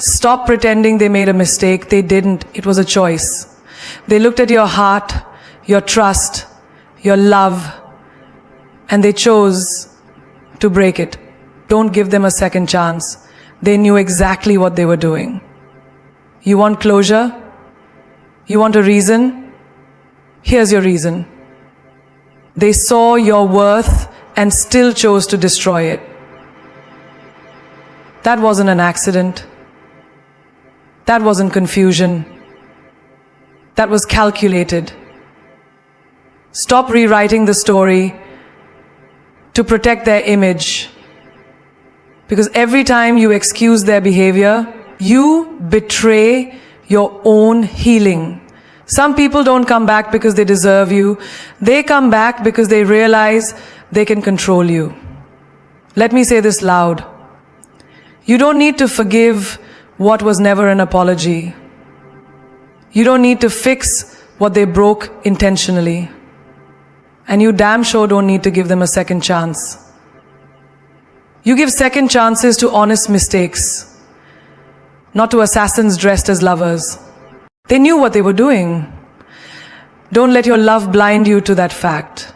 Stop pretending they made a mistake. They didn't. It was a choice. They looked at your heart, your trust, your love, and they chose to break it. Don't give them a second chance. They knew exactly what they were doing. You want closure? You want a reason? Here's your reason. They saw your worth and still chose to destroy it. That wasn't an accident. That wasn't confusion. That was calculated. Stop rewriting the story to protect their image. Because every time you excuse their behavior, you betray your own healing. Some people don't come back because they deserve you. They come back because they realize they can control you. Let me say this loud. You don't need to forgive what was never an apology. You don't need to fix what they broke intentionally. And you damn sure don't need to give them a second chance. You give second chances to honest mistakes, not to assassins dressed as lovers. They knew what they were doing. Don't let your love blind you to that fact.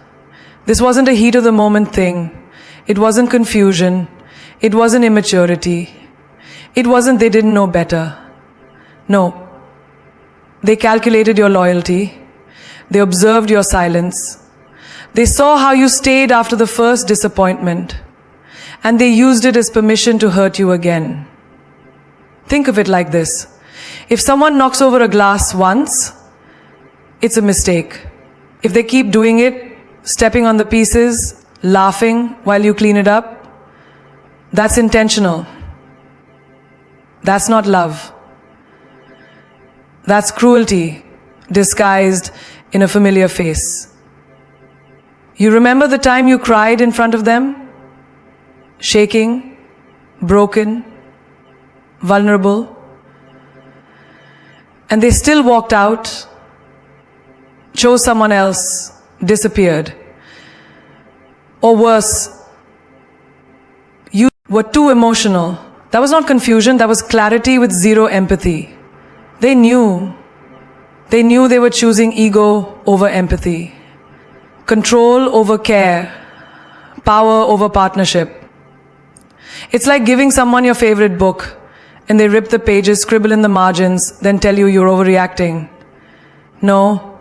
This wasn't a heat of the moment thing. It wasn't confusion. It wasn't immaturity. It wasn't they didn't know better. No. They calculated your loyalty. They observed your silence. They saw how you stayed after the first disappointment. And they used it as permission to hurt you again. Think of it like this. If someone knocks over a glass once, it's a mistake. If they keep doing it, stepping on the pieces, laughing while you clean it up, that's intentional. That's not love. That's cruelty disguised in a familiar face. You remember the time you cried in front of them? Shaking, broken, vulnerable. And they still walked out, chose someone else, disappeared. Or worse, you were too emotional. That was not confusion, that was clarity with zero empathy. They knew they were choosing ego over empathy, control over care, power over partnership. It's like giving someone your favorite book and they rip the pages, scribble in the margins, then tell you you're overreacting. No,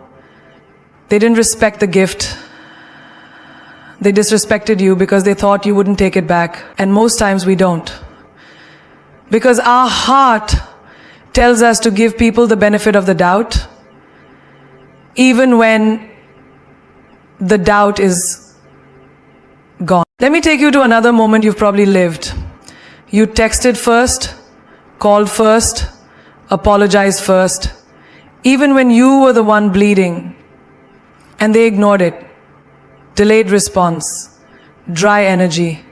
they didn't respect the gift. They disrespected you because they thought you wouldn't take it back. And most times we don't. Because our heart tells us to give people the benefit of the doubt, even when the doubt is gone. Let me take you to another moment you've probably lived. You texted first, called first, apologized first, even when you were the one bleeding, and they ignored it. Delayed response, dry energy,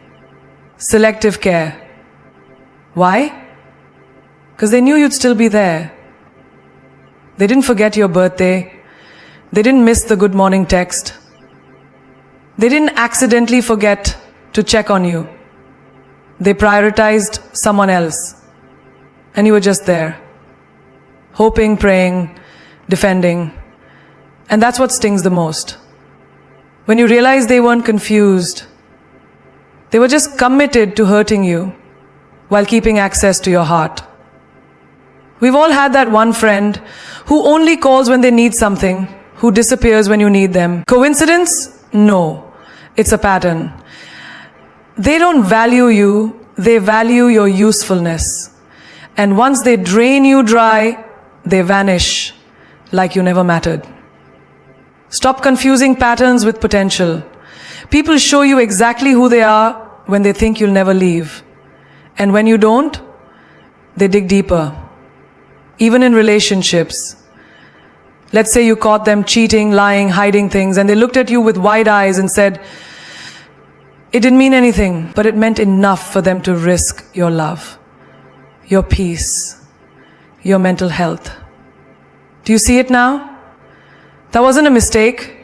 selective care. Why? Because they knew you'd still be there. They didn't forget your birthday. They didn't miss the good morning text. They didn't accidentally forget to check on you. They prioritized someone else. And you were just there. Hoping, praying, defending. And that's what stings the most. When you realize they weren't confused. They were just committed to hurting you while keeping access to your heart. We've all had that one friend who only calls when they need something, who disappears when you need them. Coincidence? No. It's a pattern. They don't value you, they value your usefulness. And once they drain you dry, they vanish like you never mattered. Stop confusing patterns with potential. People show you exactly who they are when they think you'll never leave. And when you don't, they dig deeper. Even in relationships. Let's say you caught them cheating, lying, hiding things, and they looked at you with wide eyes and said, it didn't mean anything, but it meant enough for them to risk your love, your peace, your mental health. Do you see it now? That wasn't a mistake.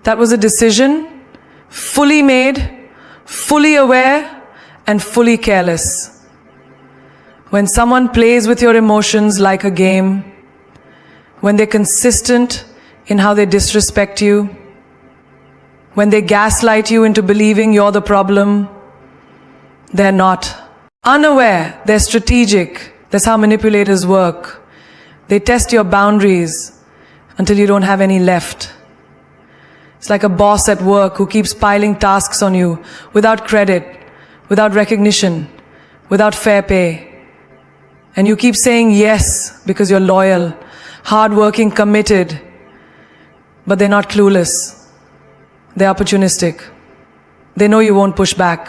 That was a decision, fully made, fully aware, and fully careless. When someone plays with your emotions like a game, when they're consistent in how they disrespect you, when they gaslight you into believing you're the problem, they're not. Unaware, they're strategic. That's how manipulators work. They test your boundaries until you don't have any left. It's like a boss at work who keeps piling tasks on you without credit, without recognition, without fair pay. And you keep saying yes because you're loyal, hardworking, committed, but they're not clueless. They're opportunistic. They know you won't push back.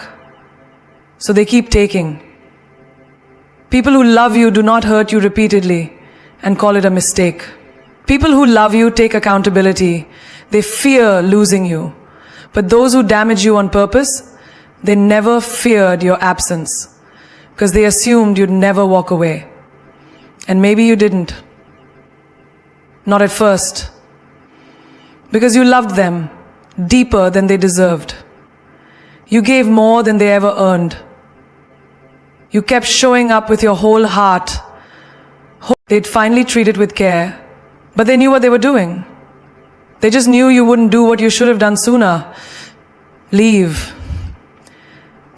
So they keep taking. People who love you do not hurt you repeatedly and call it a mistake. People who love you take accountability. They fear losing you. But those who damage you on purpose, they never feared your absence because they assumed you'd never walk away. And maybe you didn't. Not at first. Because you loved them deeper than they deserved. You gave more than they ever earned. You kept showing up with your whole heart. They'd finally treat it with care, but they knew what they were doing. They just knew you wouldn't do what you should have done sooner. Leave.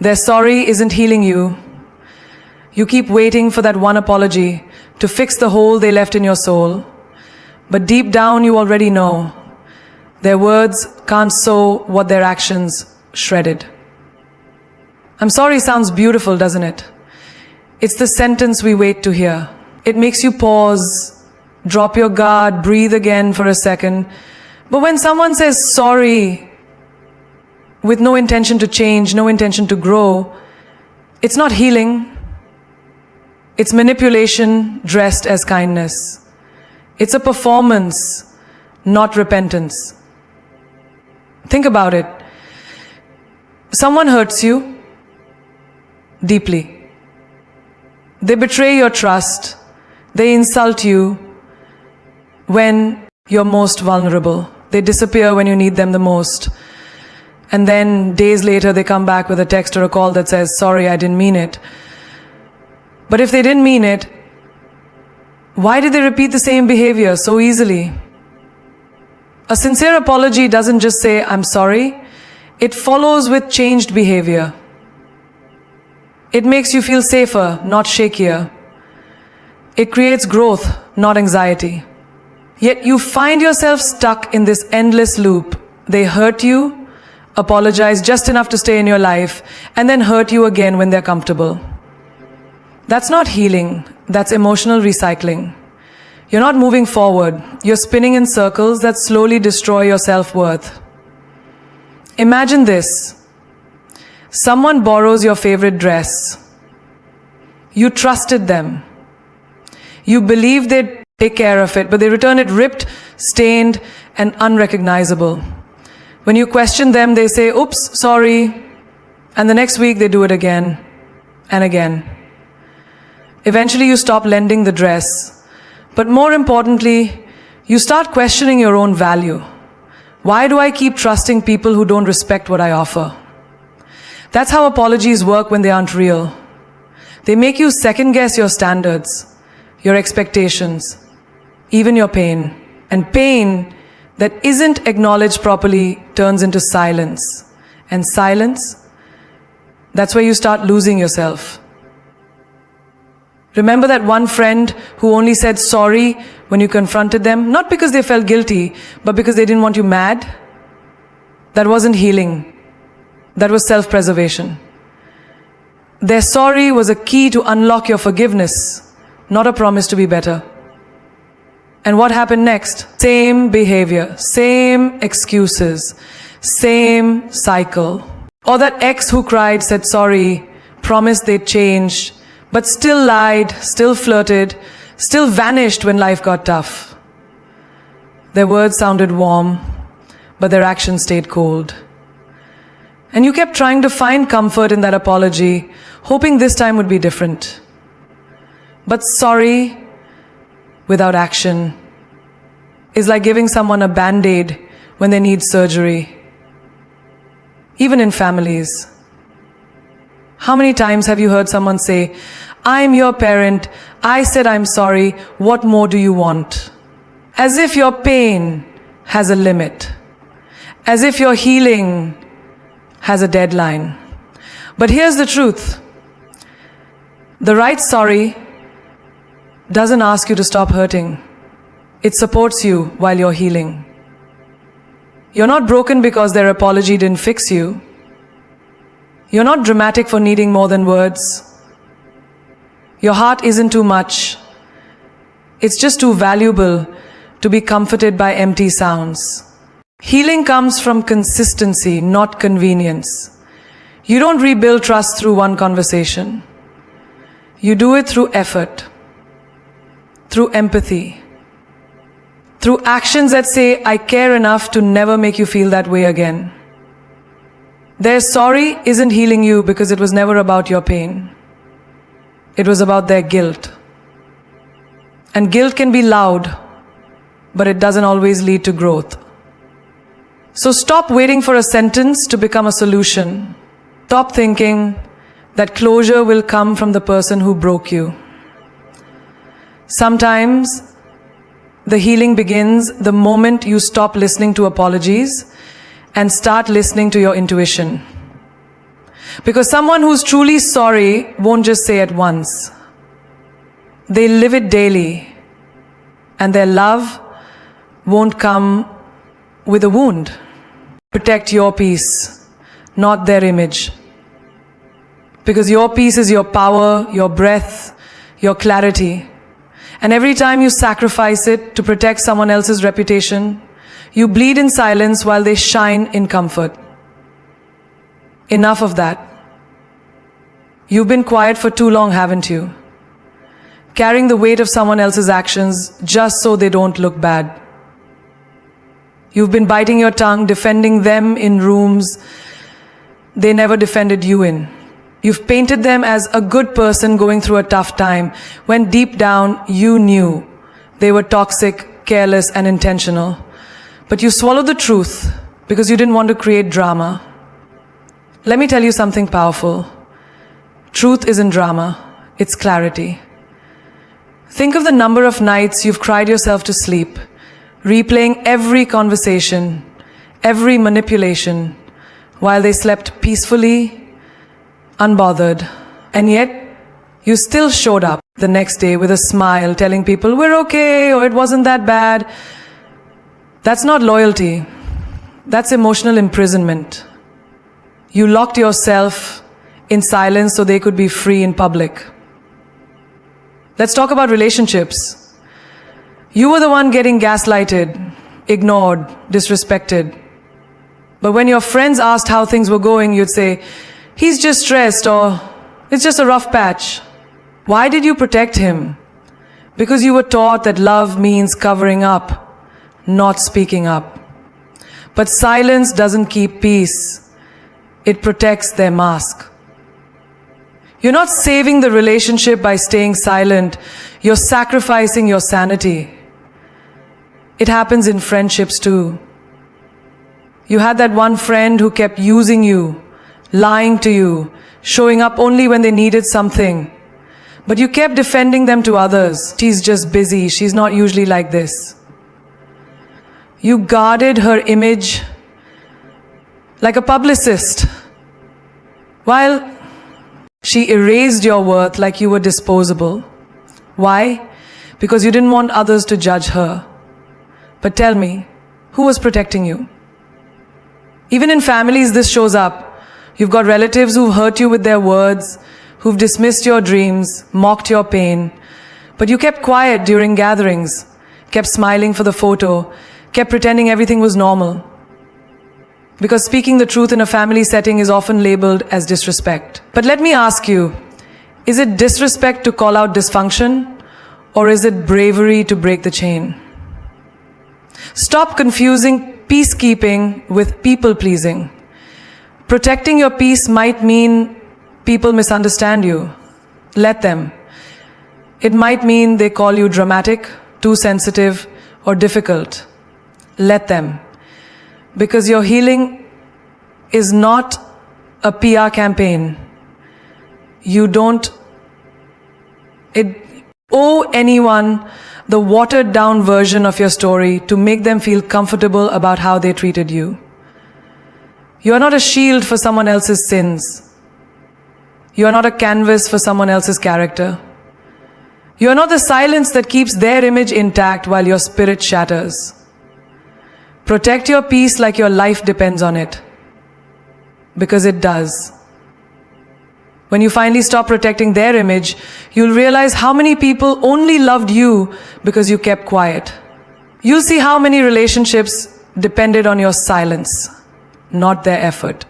Their sorry isn't healing you. You keep waiting for that one apology to fix the hole they left in your soul. But deep down you already know. Their words can't sew what their actions shredded. I'm sorry sounds beautiful, doesn't it? It's the sentence we wait to hear. It makes you pause, drop your guard, breathe again for a second. But when someone says sorry with no intention to change, no intention to grow, it's not healing. It's manipulation dressed as kindness. It's a performance, not repentance. Think about it. Someone hurts you deeply. They betray your trust. They insult you when you're most vulnerable. They disappear when you need them the most. And then days later they come back with a text or a call that says, sorry, I didn't mean it. But if they didn't mean it, why did they repeat the same behavior so easily? A sincere apology doesn't just say, I'm sorry. It follows with changed behavior. It makes you feel safer, not shakier. It creates growth, not anxiety. Yet you find yourself stuck in this endless loop. They hurt you, apologize just enough to stay in your life, and then hurt you again when they're comfortable. That's not healing, that's emotional recycling. You're not moving forward, you're spinning in circles that slowly destroy your self-worth. Imagine this. Someone borrows your favorite dress. You trusted them. You believed they'd take care of it, but they return it ripped, stained, and unrecognizable. When you question them, they say, oops, sorry, and the next week they do it again and again. Eventually you stop lending the dress, but more importantly, you start questioning your own value. Why do I keep trusting people who don't respect what I offer? That's how apologies work when they aren't real. They make you second-guess your standards, your expectations, even your pain. And pain that isn't acknowledged properly turns into silence. And silence, that's where you start losing yourself. Remember that one friend who only said sorry when you confronted them, not because they felt guilty, but because they didn't want you mad? That wasn't healing. That was self-preservation. Their sorry was a key to unlock your forgiveness, not a promise to be better. And what happened next? Same behavior, same excuses, same cycle. Or that ex who cried, said sorry, promised they'd change, but still lied, still flirted, still vanished when life got tough. Their words sounded warm, but their actions stayed cold. And you kept trying to find comfort in that apology, hoping this time would be different. But sorry without action is like giving someone a band-aid when they need surgery. Even in families. How many times have you heard someone say, I'm your parent. I said I'm sorry. What more do you want? As if your pain has a limit. As if your healing has a deadline. But here's the truth. The right sorry doesn't ask you to stop hurting. It supports you while you're healing. You're not broken because their apology didn't fix you. You're not dramatic for needing more than words. Your heart isn't too much. It's just too valuable to be comforted by empty sounds. Healing comes from consistency, not convenience. You don't rebuild trust through one conversation. You do it through effort, through empathy, through actions that say, I care enough to never make you feel that way again. Their sorry isn't healing you because it was never about your pain. It was about their guilt. And guilt can be loud, but it doesn't always lead to growth. So stop waiting for a sentence to become a solution. Stop thinking that closure will come from the person who broke you. Sometimes the healing begins the moment you stop listening to apologies and start listening to your intuition. Because someone who's truly sorry won't just say it once. They live it daily, and their love won't come with a wound. Protect your peace, not their image. Because your peace is your power, your breath, your clarity. And every time you sacrifice it to protect someone else's reputation, you bleed in silence while they shine in comfort. Enough of that. You've been quiet for too long, haven't you? Carrying the weight of someone else's actions just so they don't look bad. You've been biting your tongue, defending them in rooms they never defended you in. You've painted them as a good person going through a tough time, when deep down you knew they were toxic, careless, and intentional. But you swallowed the truth because you didn't want to create drama. Let me tell you something powerful. Truth isn't drama, it's clarity. Think of the number of nights you've cried yourself to sleep, replaying every conversation, every manipulation, while they slept peacefully, unbothered. And yet, you still showed up the next day with a smile, telling people, we're okay, or it wasn't that bad. That's not loyalty. That's emotional imprisonment. You locked yourself in silence so they could be free in public. Let's talk about relationships. You were the one getting gaslighted, ignored, disrespected. But when your friends asked how things were going, you'd say, he's just stressed, or it's just a rough patch. Why did you protect him? Because you were taught that love means covering up, not speaking up. But silence doesn't keep peace. It protects their mask. You're not saving the relationship by staying silent. You're sacrificing your sanity. It happens in friendships too. You had that one friend who kept using you, lying to you, showing up only when they needed something. But you kept defending them to others. She's just busy. She's not usually like this. You guarded her image like a publicist, while she erased your worth like you were disposable. Why? Because you didn't want others to judge her. But tell me, who was protecting you? Even in families, this shows up. You've got relatives who've hurt you with their words, who've dismissed your dreams, mocked your pain. But you kept quiet during gatherings, kept smiling for the photo, kept pretending everything was normal. Because speaking the truth in a family setting is often labeled as disrespect. But let me ask you, is it disrespect to call out dysfunction, or is it bravery to break the chain? Stop confusing peacekeeping with people-pleasing. Protecting your peace might mean people misunderstand you. Let them. It might mean they call you dramatic, too sensitive, or difficult. Let them. Because your healing is not a PR campaign. You don't owe anyone the watered down version of your story to make them feel comfortable about how they treated you. You are not a shield for someone else's sins. You are not a canvas for someone else's character. You are not the silence that keeps their image intact while your spirit shatters. Protect your peace like your life depends on it. Because it does. When you finally stop protecting their image, you'll realize how many people only loved you because you kept quiet. You'll see how many relationships depended on your silence, not their effort.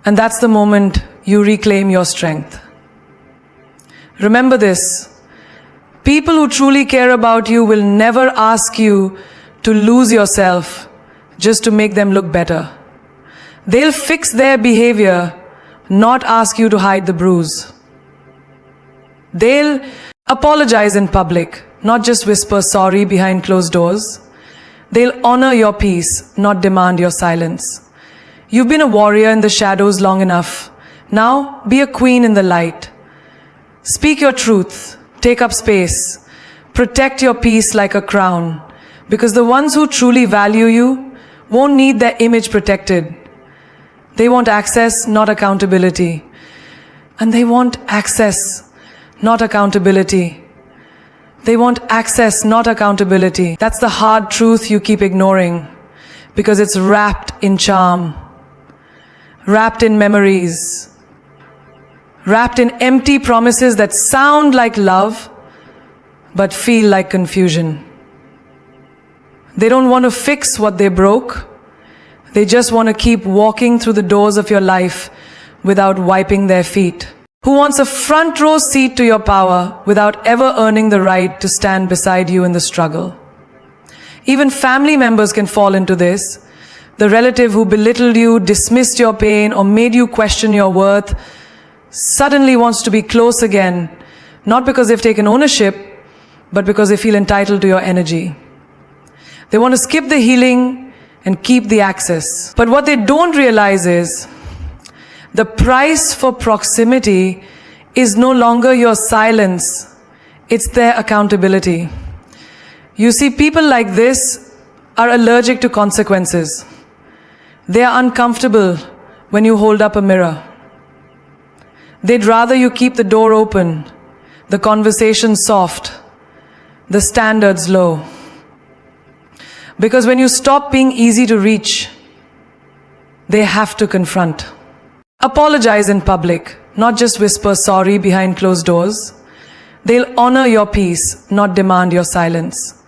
And that's the moment you reclaim your strength. Remember this: people who truly care about you will never ask you to lose yourself just to make them look better. They'll fix their behavior, not ask you to hide the bruise. They'll apologize in public, not just whisper sorry behind closed doors. They'll honor your peace, not demand your silence. You've been a warrior in the shadows long enough. Now be a queen in the light. Speak your truth, take up space, protect your peace like a crown, because the ones who truly value you won't need their image protected. They want access, not accountability. And they want access, not accountability. They want access, not accountability. That's the hard truth you keep ignoring, because it's wrapped in charm, wrapped in memories, wrapped in empty promises that sound like love, but feel like confusion. They don't want to fix what they broke. They just want to keep walking through the doors of your life without wiping their feet. Who wants a front row seat to your power without ever earning the right to stand beside you in the struggle? Even family members can fall into this. The relative who belittled you, dismissed your pain, or made you question your worth suddenly wants to be close again, not because they've taken ownership, but because they feel entitled to your energy. They want to skip the healing and keep the access. But what they don't realize is the price for proximity is no longer your silence, it's their accountability. You see, people like this are allergic to consequences. They are uncomfortable when you hold up a mirror. They'd rather you keep the door open, the conversation soft, the standards low. Because when you stop being easy to reach, they have to confront. Apologize in public, not just whisper sorry behind closed doors. They'll honor your peace, not demand your silence.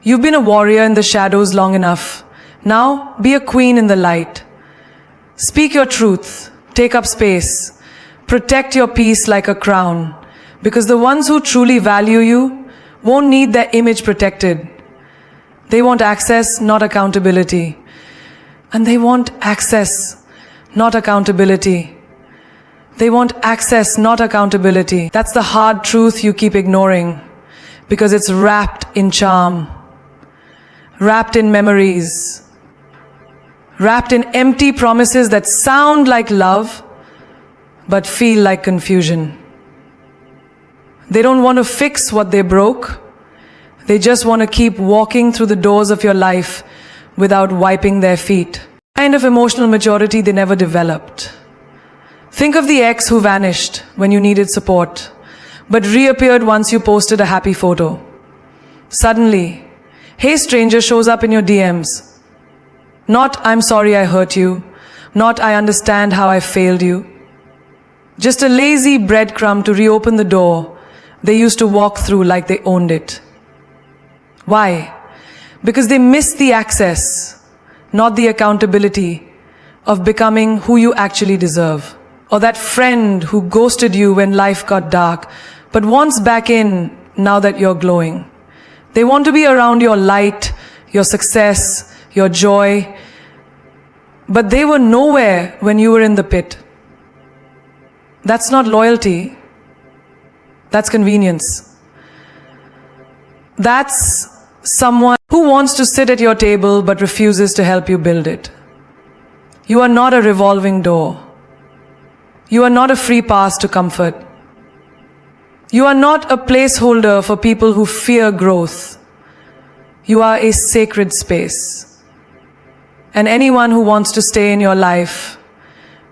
You've been a warrior in the shadows long enough. Now be a queen in the light. Speak your truth, take up space, protect your peace like a crown, because the ones who truly value you won't need their image protected. They want access, not accountability. And they want access, not accountability. They want access, not accountability. That's the hard truth you keep ignoring, because it's wrapped in charm, wrapped in memories, wrapped in empty promises that sound like love, but feel like confusion. They don't want to fix what they broke. They just want to keep walking through the doors of your life without wiping their feet. Kind of emotional maturity they never developed. Think of the ex who vanished when you needed support, but reappeared once you posted a happy photo. Suddenly, hey stranger shows up in your DMs. Not, I'm sorry I hurt you. Not, I understand how I failed you. Just a lazy breadcrumb to reopen the door they used to walk through like they owned it. Why? Because they missed the access, not the accountability of becoming who you actually deserve. Or that friend who ghosted you when life got dark, but wants back in now that you're glowing. They want to be around your light, your success, your joy, but they were nowhere when you were in the pit. That's not loyalty. That's convenience. That's someone who wants to sit at your table but refuses to help you build it. You are not a revolving door. You are not a free pass to comfort. You are not a placeholder for people who fear growth. You are a sacred space. And anyone who wants to stay in your life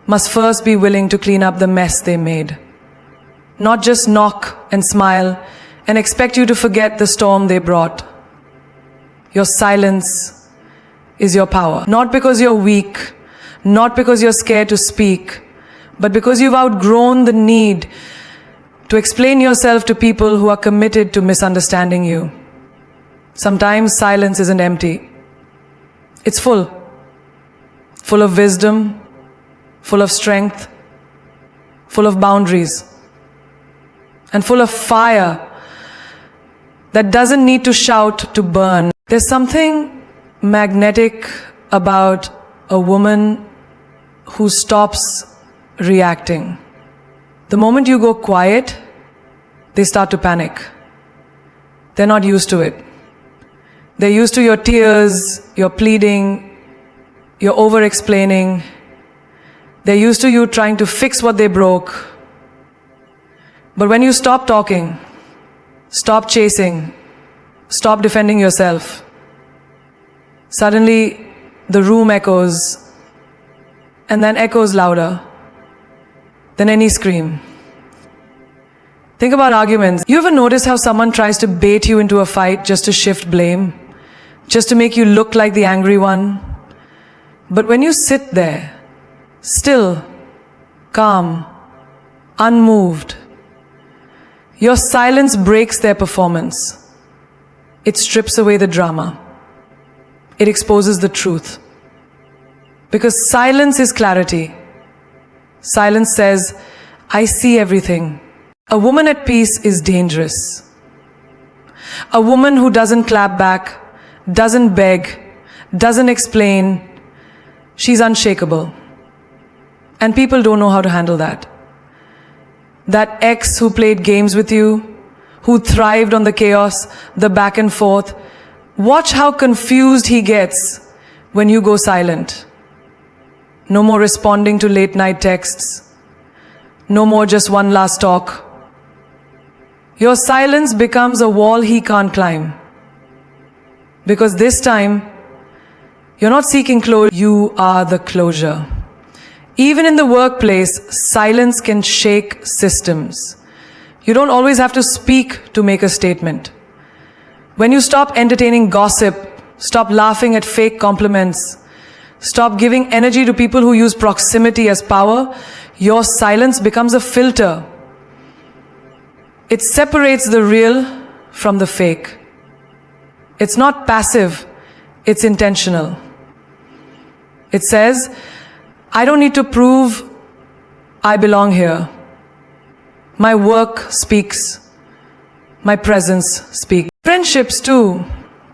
must first be willing to clean up the mess they made. Not just knock and smile and expect you to forget the storm they brought. Your silence is your power. Not because you're weak, not because you're scared to speak, but because you've outgrown the need to explain yourself to people who are committed to misunderstanding you. Sometimes silence isn't empty. It's full. Full of wisdom, full of strength, full of boundaries, and full of fire that doesn't need to shout to burn. There's something magnetic about a woman who stops reacting. The moment you go quiet, they start to panic. They're not used to it. They're used to your tears, your pleading, your over-explaining. They're used to you trying to fix what they broke. But when you stop talking, stop chasing, stop defending yourself, suddenly the room echoes, and then echoes louder than any scream. Think about arguments. You ever notice how someone tries to bait you into a fight just to shift blame? Just to make you look like the angry one? But when you sit there, still, calm, unmoved, your silence breaks their performance. It strips away the drama. It exposes the truth. Because silence is clarity. Silence says, I see everything. A woman at peace is dangerous. A woman who doesn't clap back, doesn't beg, doesn't explain, she's unshakable. And people don't know how to handle that. That ex who played games with you, who thrived on the chaos, the back and forth, watch how confused he gets when you go silent. No more responding to late night texts. No more just one last talk. Your silence becomes a wall he can't climb. Because this time, you're not seeking closure, you are the closure. Even in the workplace, silence can shake systems. You don't always have to speak to make a statement. When you stop entertaining gossip, stop laughing at fake compliments, stop giving energy to people who use proximity as power, your silence becomes a filter. It separates the real from the fake. It's not passive, it's intentional. It says, I don't need to prove I belong here. My work speaks. My presence speaks. Friendships too.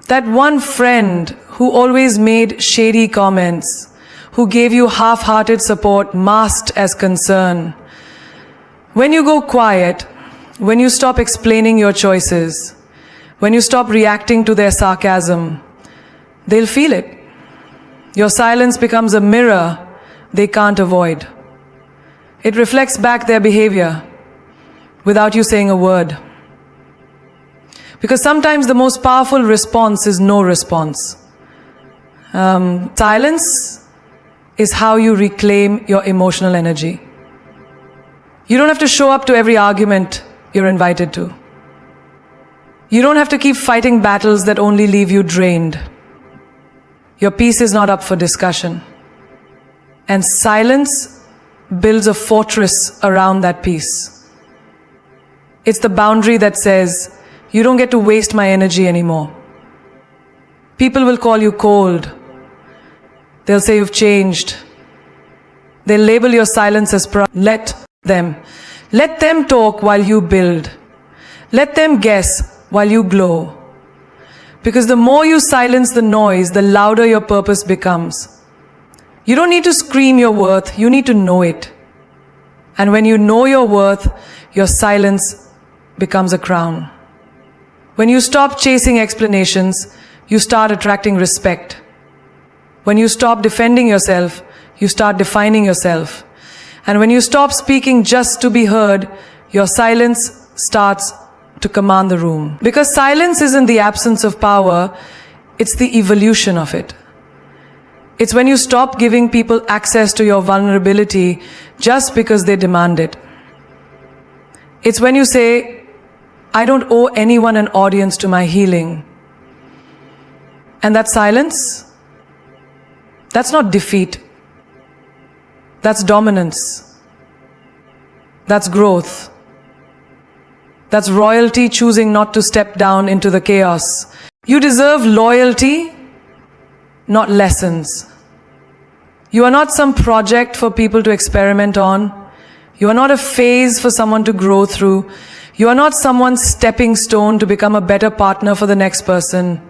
That one friend who always made shady comments, who gave you half-hearted support masked as concern. When you go quiet, when you stop explaining your choices, when you stop reacting to their sarcasm, they'll feel it. Your silence becomes a mirror they can't avoid. It reflects back their behavior without you saying a word. Because sometimes the most powerful response is no response. Silence is how you reclaim your emotional energy. You don't have to show up to every argument you're invited to. You don't have to keep fighting battles that only leave you drained. Your peace is not up for discussion. And silence builds a fortress around that peace. It's the boundary that says, you don't get to waste my energy anymore. People will call you cold. They'll say you've changed. They'll label your silence as Let them. Let them talk while you build. Let them guess while you glow. Because the more you silence the noise, the louder your purpose becomes. You don't need to scream your worth, you need to know it. And when you know your worth, your silence becomes a crown. When you stop chasing explanations, you start attracting respect. When you stop defending yourself, you start defining yourself. And when you stop speaking just to be heard, your silence starts to command the room. Because silence isn't the absence of power, it's the evolution of it. It's when you stop giving people access to your vulnerability just because they demand it. It's when you say, I don't owe anyone an audience to my healing. And that silence, that's not defeat. That's dominance. That's growth. That's royalty choosing not to step down into the chaos. You deserve loyalty, not lessons. You are not some project for people to experiment on. You are not a phase for someone to grow through. You are not someone's stepping stone to become a better partner for the next person.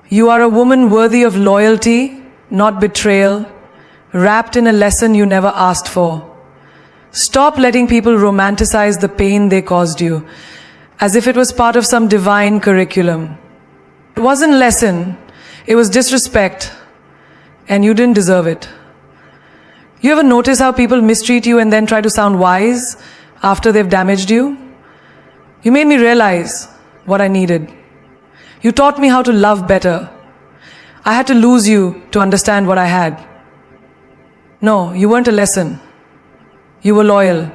You are a woman worthy of loyalty, not betrayal, wrapped in a lesson you never asked for. Stop letting people romanticize the pain they caused you, as if it was part of some divine curriculum. It wasn't a lesson, it was disrespect, and you didn't deserve it. You ever notice how people mistreat you and then try to sound wise after they've damaged you? You made me realize what I needed. You taught me how to love better. I had to lose you to understand what I had. No, you weren't a lesson. You were loyal.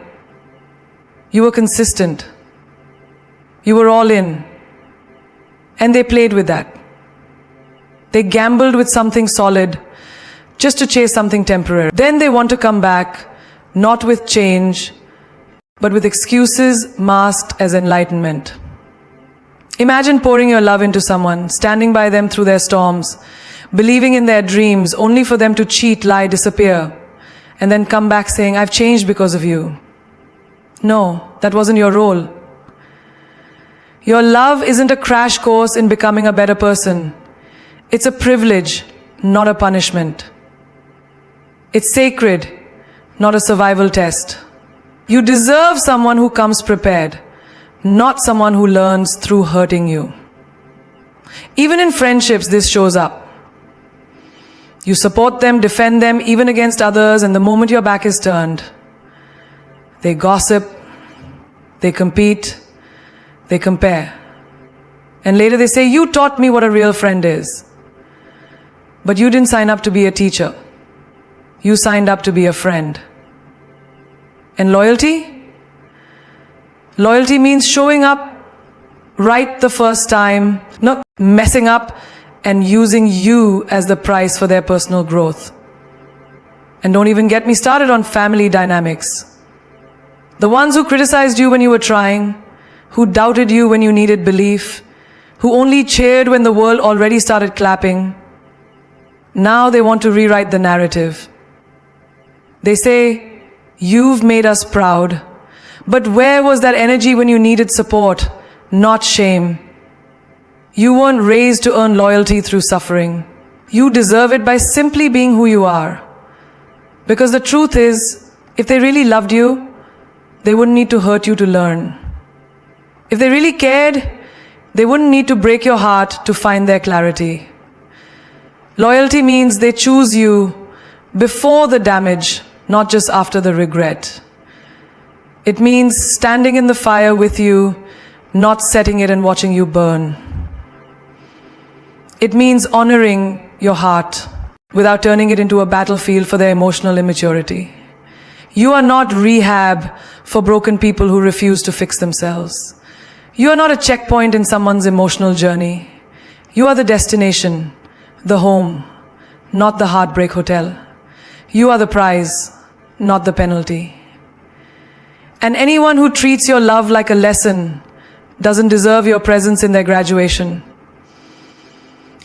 You were consistent. You were all in. And they played with that. They gambled with something solid just to chase something temporary. Then they want to come back, not with change, but with excuses masked as enlightenment. Imagine pouring your love into someone, standing by them through their storms, believing in their dreams, only for them to cheat, lie, disappear, and then come back saying, I've changed because of you. No, that wasn't your role. Your love isn't a crash course in becoming a better person. It's a privilege, not a punishment. It's sacred, not a survival test. You deserve someone who comes prepared, not someone who learns through hurting you. Even in friendships, this shows up. You support them, defend them, even against others, and the moment your back is turned, they gossip, they compete, they compare. And later they say, you taught me what a real friend is. But you didn't sign up to be a teacher. You signed up to be a friend. And loyalty? Loyalty means showing up right the first time, not messing up and using you as the price for their personal growth. And don't even get me started on family dynamics. The ones who criticized you when you were trying, who doubted you when you needed belief, who only cheered when the world already started clapping. Now they want to rewrite the narrative. They say, you've made us proud. But where was that energy when you needed support, not shame? You weren't raised to earn loyalty through suffering. You deserve it by simply being who you are. Because the truth is, if they really loved you, they wouldn't need to hurt you to learn. If they really cared, they wouldn't need to break your heart to find their clarity. Loyalty means they choose you before the damage, not just after the regret. It means standing in the fire with you, not setting it and watching you burn. It means honoring your heart without turning it into a battlefield for their emotional immaturity. You are not rehab for broken people who refuse to fix themselves. You are not a checkpoint in someone's emotional journey. You are the destination, the home, not the heartbreak hotel. You are the prize, not the penalty. And anyone who treats your love like a lesson doesn't deserve your presence in their graduation.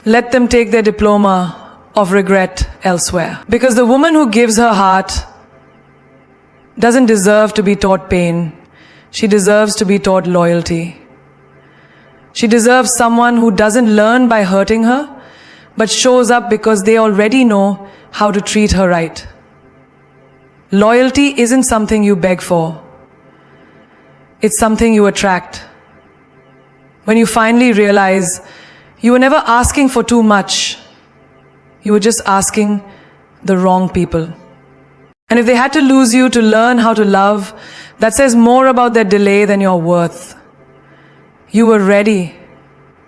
Let them take their diploma of regret elsewhere. Because the woman who gives her heart doesn't deserve to be taught pain. She deserves to be taught loyalty. She deserves someone who doesn't learn by hurting her, but shows up because they already know how to treat her right. Loyalty isn't something you beg for. It's something you attract. When you finally realize you were never asking for too much, you were just asking the wrong people. And if they had to lose you to learn how to love, that says more about their delay than your worth. You were ready.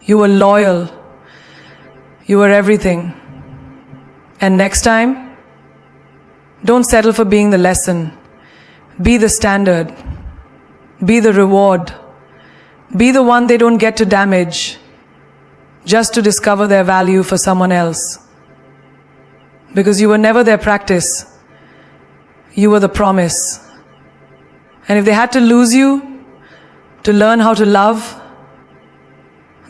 You were loyal. You were everything. And next time, don't settle for being the lesson. Be the standard. Be the reward. Be the one they don't get to damage just to discover their value for someone else. Because you were never their practice. You were the promise. And if they had to lose you to learn how to love,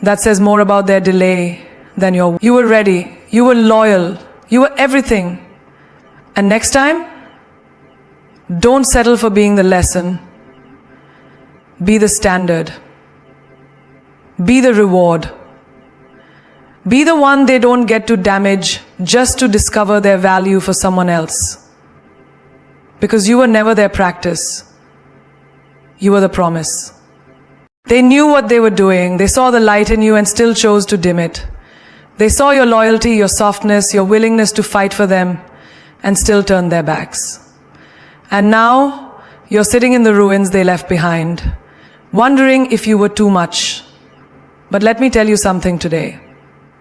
that says more about their delay than your... You were ready. You were loyal. You were everything. And next time, don't settle for being the lesson. Be the standard. Be the reward. Be the one they don't get to damage just to discover their value for someone else. Because you were never their practice. You were the promise. They knew what they were doing. They saw the light in you and still chose to dim it. They saw your loyalty, your softness, your willingness to fight for them, and still turned their backs. And now, you're sitting in the ruins they left behind, wondering if you were too much. But let me tell you something today.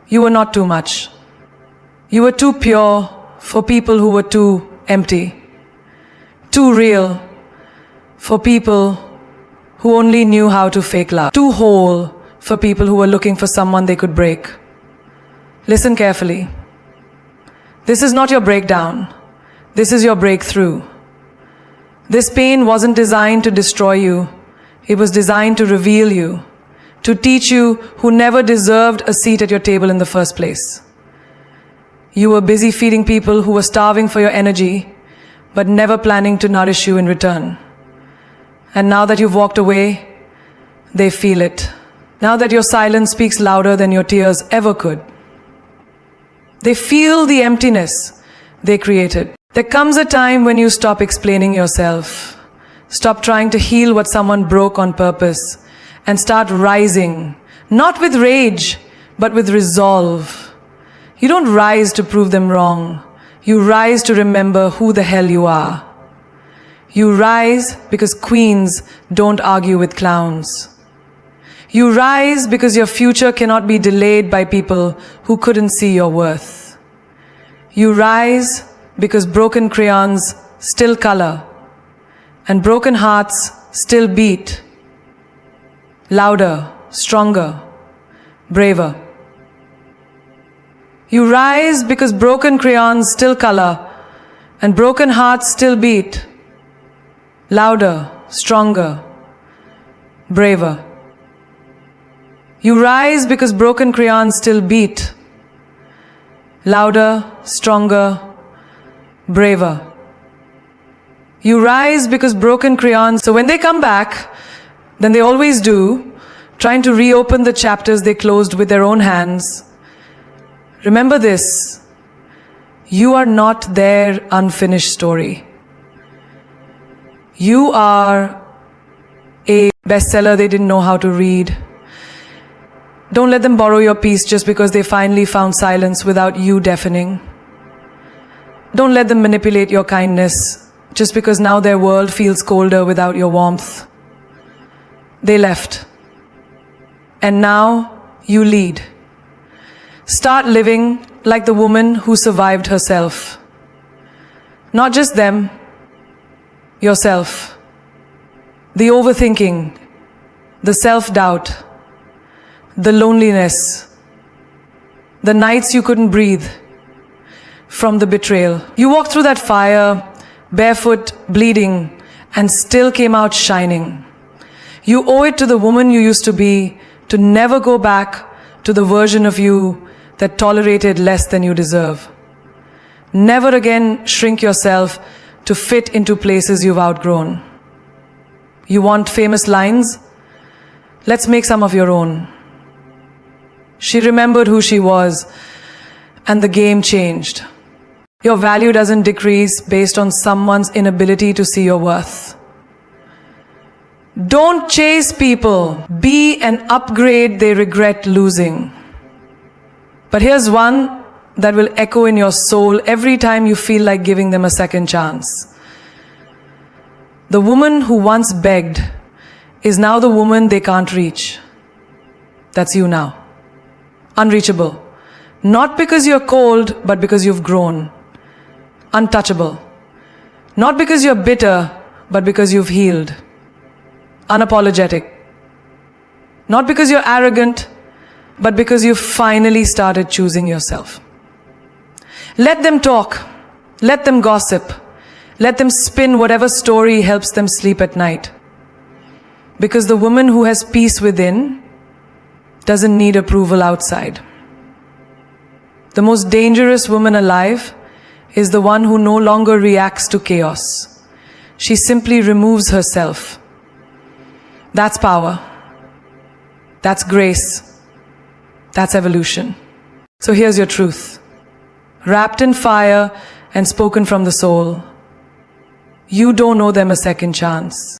You were not too much. You were too pure for people who were too empty. Too real for people who only knew how to fake love. Too whole for people who were looking for someone they could break. Listen carefully. This is not your breakdown. This is your breakthrough. This pain wasn't designed to destroy you. It was designed to reveal you, to teach you who never deserved a seat at your table in the first place. You were busy feeding people who were starving for your energy, but never planning to nourish you in return. And now that you've walked away, they feel it. Now that your silence speaks louder than your tears ever could. They feel the emptiness they created. There comes a time when you stop explaining yourself, stop trying to heal what someone broke on purpose, and start rising, not with rage, but with resolve. You don't rise to prove them wrong. You rise to remember who the hell you are. You rise because queens don't argue with clowns. You rise because your future cannot be delayed by people who couldn't see your worth. You rise because broken crayons still color and broken hearts still beat. Louder, stronger, braver. You rise because broken crayons still color and broken hearts still beat. Louder, stronger, braver. You rise because broken crayons still beat. Louder, stronger, braver. You rise because broken crayons... So when they come back, then they always do, trying to reopen the chapters they closed with their own hands. Remember this, you are not their unfinished story. You are a bestseller they didn't know how to read. Don't let them borrow your peace just because they finally found silence without you deafening. Don't let them manipulate your kindness just because now their world feels colder without your warmth. They left. And now you lead. Start living like the woman who survived herself. Not just them, yourself. The overthinking, the self-doubt, the loneliness, the nights you couldn't breathe from the betrayal. You walked through that fire, barefoot, bleeding, and still came out shining. You owe it to the woman you used to be to never go back to the version of you that tolerated less than you deserve. Never again shrink yourself to fit into places you've outgrown. You want famous lines? Let's make some of your own. She remembered who she was, and the game changed. Your value doesn't decrease based on someone's inability to see your worth. Don't chase people. Be an upgrade they regret losing. But here's one that will echo in your soul every time you feel like giving them a second chance. The woman who once begged is now the woman they can't reach. That's you now. Unreachable. Not because you're cold, but because you've grown. Untouchable. Not because you're bitter, but because you've healed. Unapologetic. Not because you're arrogant, but because you've finally started choosing yourself. Let them talk. Let them gossip. Let them spin whatever story helps them sleep at night. Because the woman who has peace within doesn't need approval outside. The most dangerous woman alive is the one who no longer reacts to chaos. She simply removes herself. That's power. That's grace. That's evolution. So here's your truth. Wrapped in fire and spoken from the soul. You don't owe them a second chance.